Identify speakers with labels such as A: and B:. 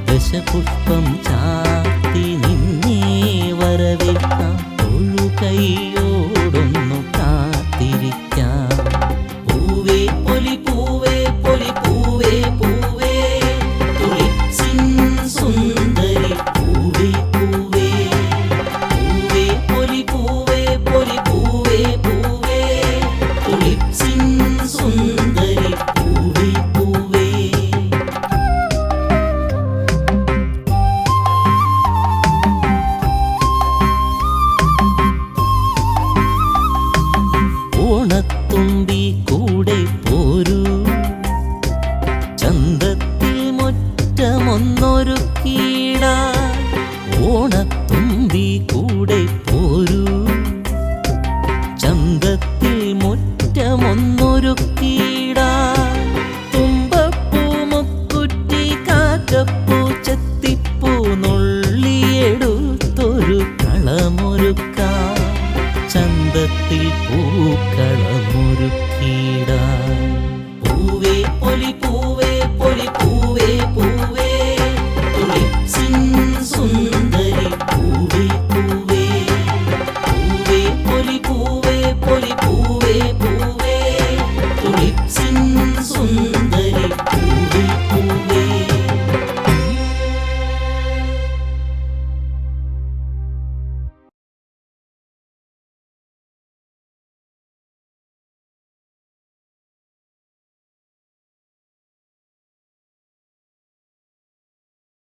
A: ദശപുഷ്പം ചാർത്തി നിന്നെ വരവേൽക്കാം, തൊഴുകൈയോടൊന്നു കാത്തിരിക്കാം. പൂവേ പൊലി പൂവേ പൊലി പൂവേ പൂവേ തുളിച്ചിൻ സുന്ദരി പൂവേ പൂവേ. പൂവേ പൊലി പൂവേ പൊലി പൂവേ പൂവേ തുളിച്ചിൻ സുന്ദരി പൂവേ പൂവേ. ഓണത്തുമ്പി കൂടെ പോരൂ, ചന്തത്തിൽ മുറ്റമൊന്നൊരുക്കിയിടാൻ. ഓണത്തുമ്പി കൂടെ പോരൂ, ചന്തത്തിൽ മുറ്റമൊന്നൊരുക്കിയിടാൻ. തുമ്പപ്പൂ മുക്കുറ്റി കാക്കപ്പൂ